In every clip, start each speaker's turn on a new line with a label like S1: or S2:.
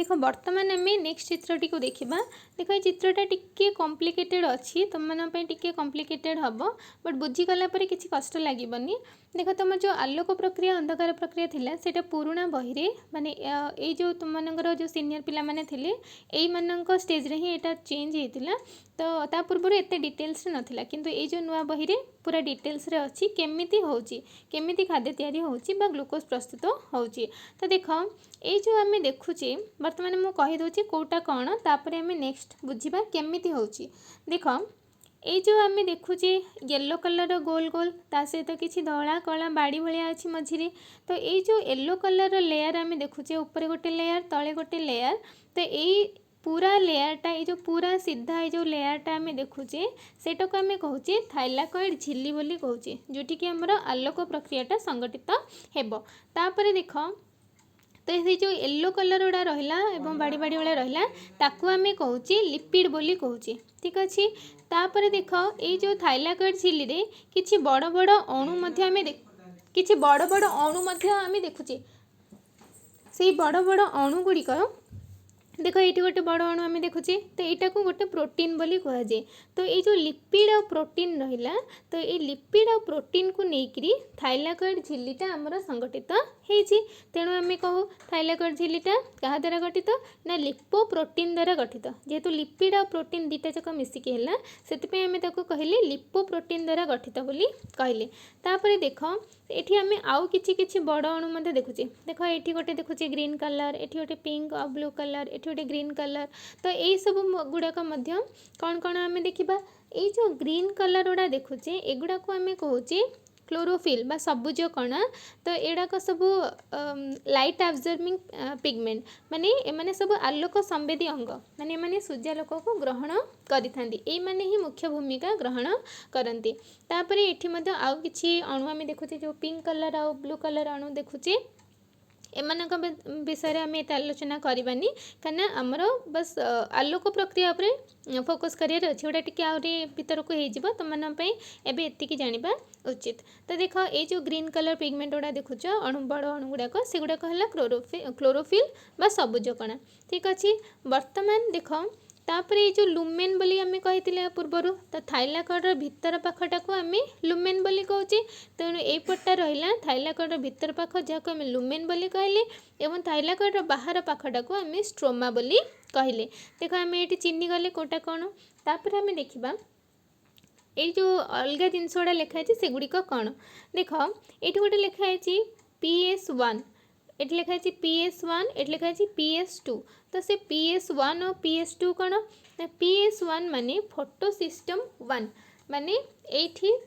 S1: देख बर्तमान आम नेक्स्ट चित्रटी को देखा। देख ये चित्रटा टिके कॉम्प्लिकेटेड अच्छी तुम मानी टिके कॉम्प्लिकेटेड हम बट बुझीगला किसी कष्ट लगनी। देख तुम जो आलोक प्रक्रिया अंधकार प्रक्रिया थिला सेटा पुराणा बही रे माने ये जो तुम मानकर जो सीनियर पिला माने थिले एई मानक स्टेज रे ही एटा चेंज होता। तो ता पूर्व एत डिटेल्स नथिला किंतु ये जो नुआ बही रे पूरा डिटेल्स रे अच्छी केमिति होची केमिति खाद्य तैयारी होची बा ग्लूकोज प्रस्तुत होची। तो देख ये जो आम देखुचे बर्तमान मुझे कहीदे कौटा कौन तापर आम नेक्स्ट बुझा केमिति होची। देख ये जो आम देखुचे येलो कलर गोल गोल ता सहित किसी धला कला बाड़ी भाया अच्छी मझिरे। तो ये जो येलो कलर लेयर आम देखुचे ऊपर गोटे लेयर तले गोटे लेयर। तो ये पूरा लेयरटा ये जो पूरा सीधा ये जो लेयरटा आम देखुचे सेटा को आम कहूचे थाइलाकॉइड झिल्ली बोली कहूचे जोटि कि आमर आलोक प्रक्रियाटा संगठित हेबो। तापर देख तो ये जो येलो कलर गुड़ा रहा एवं बाड़ी बाड़ी वाला रहा ताकू आम कहूचे लिपिड बोली कहूचे। ठीक अच्छे तापर देख ये जो थाइलाकॉइड झिल्ली रे किछि बड़ बड़ अणु किछि बड़ बड़ अणु आम देखुचे से बड़ बड़ अणु गुड़िक देख ये गोटे बड़ अणु आम देखुचे। तो यहाँ को गोटे प्रोटीन बोली कहुए। तो ये जो लिपिड और प्रोटीन रहा तो ये लिपिड और प्रोटीन को लेकर थाइलाकॉइड झिल्लीटा आमर संगठित होती। तेणु आम कहू थाइलाकॉइड झिल्लीटा क्या द्वारा गठित ना लिपोप्रोटीन द्वारा गठित। जेहेतु लिपिड और प्रोटीन दुईटा जाक मिसिकी है से आम कहले लिपोप्रोटीन द्वारा गठित बोली कहले। तापर देख ये आम आउ कि बड़ अणु देखुचे। देख ये गोटे देखुचे ग्रीन कलर ये गोटे पिंक और ब्लू कलर ये गोटे ग्रीन कलर। तो यही सब गुड़ाक कौन कौन आम देखा ये जो ग्रीन कलर गुड़ा देखुचे एगुड़ा को आम कहूचे क्लोरोफिल बा सबुज कणा। तो एड़ाक सब लाइट एब्जॉर्बिंग पिगमेंट माने एमाने सब आलोक संवेदी अंग माने एमाने सूर्यालोक को ग्रहण करिथांती एई माने ही मुख्य भूमिका ग्रहण करती। तापर एठी मध्ये आउ किछि अणु आम देखुचे जो पिंक कलर आ ब्लू कलर अणु देखुचे एमानक विषय आम एत आलोचना करवानी कहीं आमर बस आलोक प्रक्रिया उपरे फोकस करियर अच्छे गोटा टी आहरी भीतर को हो तुम एबे एतिकी जानिबा उचित। तो देख ये जो ग्रीन कलर पिगमेंट गुड़ा देखुच अणु बड़ अणु गुड़ाक से गुड़ाक है क्लोरोफिल बा सबुज कणा। ठीक अच्छे बर्तमान देख तापर ये जो लुमेन बोली आम कही पूर्वर तो थाइलाकॉइड भीतर पाखटा को आम लुमेन बोली कहचे। तेणु यपटा रहा थाइलाकॉइड भीतर पाख जहाँ आम लुमेन बोली कहले एवं थाइलाकॉइड बाहर पाखटा को आम स्ट्रोमा बोली कहले। देख आम ये चिन्ह गले कौटा कौन तापर आम देखा ये जो अलग जिनस गुड़ा लिखाई से गुड़िक कौन। देख ये गोटे लिखाई PS1 ये लिखाई PS1 ये लिखाई PS2। तो से PS1 और PS2 कौन ना PS1 माने फोटो सिस्टम 1 माने ये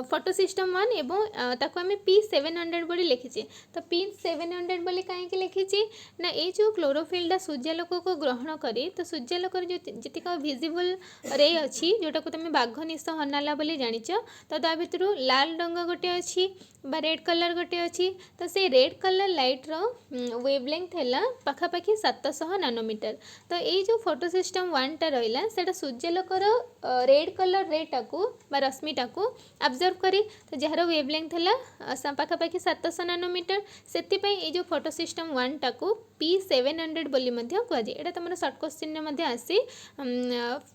S1: फोटो सिस्टम 1 एवं ताको आम P700 बोली लिखीचे। तो P700 बोली कहीं लिखीचे ना ये जो क्लोरोफिलटा सूर्यालोक को ग्रहण करे तो सूर्यालोक जो जीतिक विजिबल रे अच्छी जोटा को तुम बाघ निश हनाला बोली जानिच। तो ता भीतर लाल रंग गोटे अच्छी बा रेड कलर गोटे अच्छी। तो से रेड कलर लाइट्र वेवलेंथ है पाखापाखि 700 नानोमीटर। तो ये जो फोटो सिस्टम 1 टा रहा से सूर्यालोकर रेड कलर रेटा को रश्मिटा को अब्जर्व करी। तो जार वेवलेंथ है पाखापाखि 700 नानोमीटर से ये जो फोटो सिस्टम 1 टा को P700 बोली कहुए। यहाँ तुम सर्ट क्वेश्चन आसी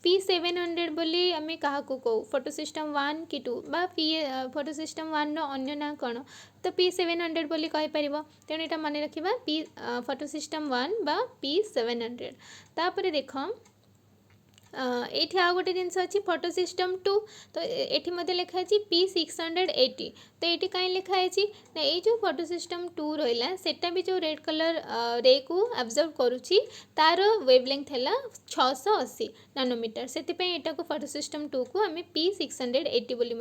S1: P700 बोली आम क्या कहू फोटो सिस्टम 1 कि 2 बा फोटो सिस्टम 1 अन्य ना कौन तो P700 बोली कहीपर। तेणु यहाँ मन रखा फोटो सिस्टम 1 बा P700। तापर देख ये आउ गोटे जिनस अच्छी फोटो सिस्टम 2। तो ये मध्य लिखाई P680। तो ये कहीं लिखाई ना ये जो फोटो सिस्टम 2 रहा सेटा भी जो रेड कलर रे को अब्जर्व करुच्ची तार वेवलेंथ है 680 नानोमीटर से यहाँ को फोटो सिस्टम 2 को आम P680 बोली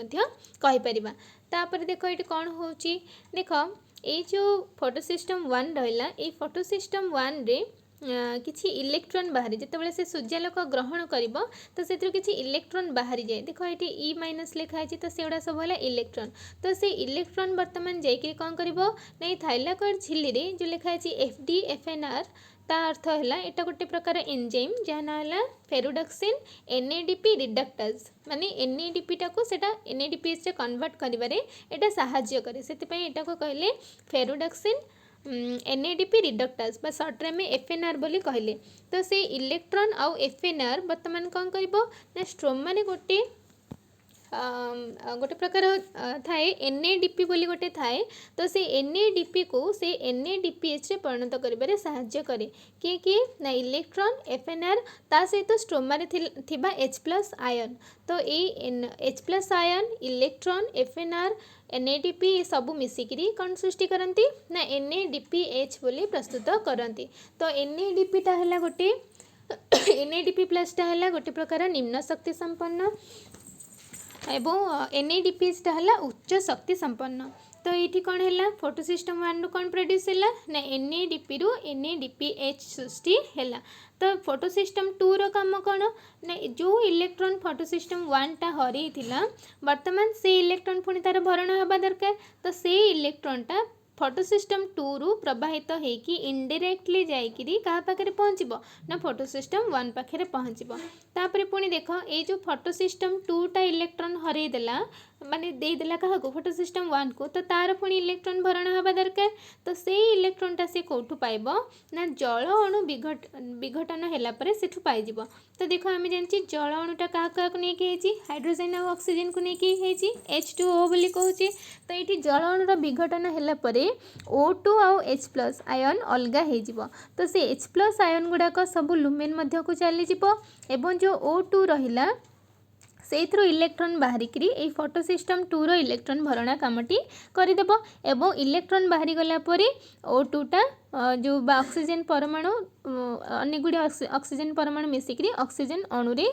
S1: कहीपर। तापर देख ये कौन हो देख ये जो फोटो सिस्टम 1 रहा ये फोटो सिस्टम 1 रे किसी इलेक्ट्रॉन बाहरी जिते से सूर्यालोक ग्रहण कर तो से किसी इलेक्ट्रॉन बाहरी जाए। देख ये E- लिखाई तो से सब है इलेक्ट्रॉन। तो से इलेक्ट्रॉन बर्तमान जाकि कौन कर थाइलाकॉइड झिल्ली रे जो लिखाई FDFNR ता अर्थ है यहाँ गोटे प्रकार एंजाइम जहाँ ना है फेरुडक्सिन NADP रिडक्टाज माने NADP टाको सेटा NADP से कन्वर्ट करिबारे एटा सहाय्य करे से यहाँ को कहले फेरुडक्सिन NADP रिडक्टास बा सर्ट्रे में FNR बोली कहले। तो से इलेक्ट्रॉन आउ FNR बर्तमान कौन करिबो ना स्ट्रोमा रे गोटे गोटे प्रकार थाए NADP बोली गोटे थाए। तो से NADP को से NADPH रे परिणत करिबारे साहाय्य करे कि ना इलेक्ट्रॉन FNR ता सहित स्ट्रोमा रे थिबा H+ आयन। तो ये H+ ion electron FNR NADP सबू मिसिकी कौन सृष्टि करती ना NADPH बोली प्रस्तुत करती। तो NADP टा है गोटे NADP+ टा है गोटे प्रकार निम्न शक्ति संपन्न एवं NADPH टा है उच्च शक्ति संपन्न। तो ये कौन है फोटोसिस्टम 1 रु कौन प्रोड्यूस है ना NADP रु NADPH सृष्टि है। तो फोटोसिस्टम 2 रो काम कौन ना जो इलेक्ट्रॉन फोटोसिस्टम 1 टा हरई थिला वर्तमान से इलेक्ट्रॉन पुणी तार भरण हवा दरकार। तो से इलेक्ट्रॉन टा फोटोसिस्टम 2 रु प्रवाहित होइकी इनडायरेक्टली जाइकिरी कहा पाखे पहुँचब ना फोटोसिस्टम 1 पाखे पहुँचब। तापर पुणी देख ये जो फोटोसिस्टम 2 टा इलेक्ट्रॉन हरई देला माने देदेला क्या फोटोसिस्टम 1 को। तो तार पुणी इलेक्ट्रॉन भरण हवा दरकार। तो से इलेक्ट्रॉनटा से कौटू पाइब ना जल अणु विघटन होला परे सेठू पाइजिब। तो देखो आम जानी जल अणुटा क्या क्या नहीं हाइड्रोजन और ऑक्सीजन को लेकिन H2O बोली कहूँ। तो ये जल अणुर विघटन होला परे O2 आउ H+ आयन अलगा हो। तो से H+ आयन गुड़ाक सब लुमेन मध्य को चलीज एवं जो O2 रहिला से इलेक्ट्रॉन बाहरिकी ये फोटोसिस्टम 2 रो इलेक्ट्रॉन भरणा कामटी करदेव एवं इलेक्ट्रॉन बाहरी गला परे O2 टा जो ऑक्सीजन परमाणु अनेक गुड़ी ऑक्सीजन परमाणु मिसिकी ऑक्सीजन अणुरे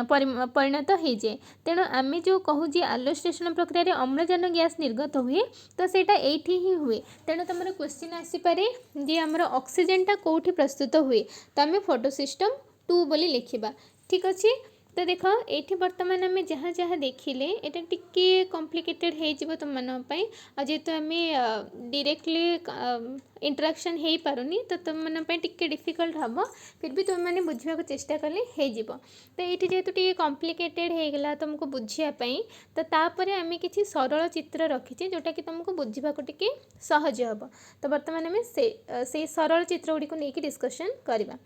S1: परिणत हो जाए। तेणु आम जो कहूँ एलोस्टेशन प्रक्रिया अम्लजान गैस निर्गत हुए तो सेटा एठी ही हुए। तेणु तुम क्वेश्चन आसीपे जे आमर ऑक्सीजन टा कौटी प्रस्तुत हुए तो आम फोटोसिस्टम 2 बोली लिखिबा। ठीक अच्छे। तो देख ये बर्तमान आम जहाँ जहाँ देखिले यहाँ टिके कॉम्प्लिकेटेड हो तुम मानी जेहेतु आम डायरेक्टली इंटरेक्शन हो पारुनी तो तुम मानी टिके डिफिकल्ट हम फिर भी तुम मैंने बुझा चेष्टा कले हो। तो ये जेहेतु टे कॉम्प्लिकेटेड होगला तुमको बुझापी तो तापर आम किसी सरल चित्र रखीचे जोटा कि तुमको बुझा टिके सहज हम। तो बर्तमान आम से सरल चित्र गुड़ी को लेकिन डिस्कसन करवा।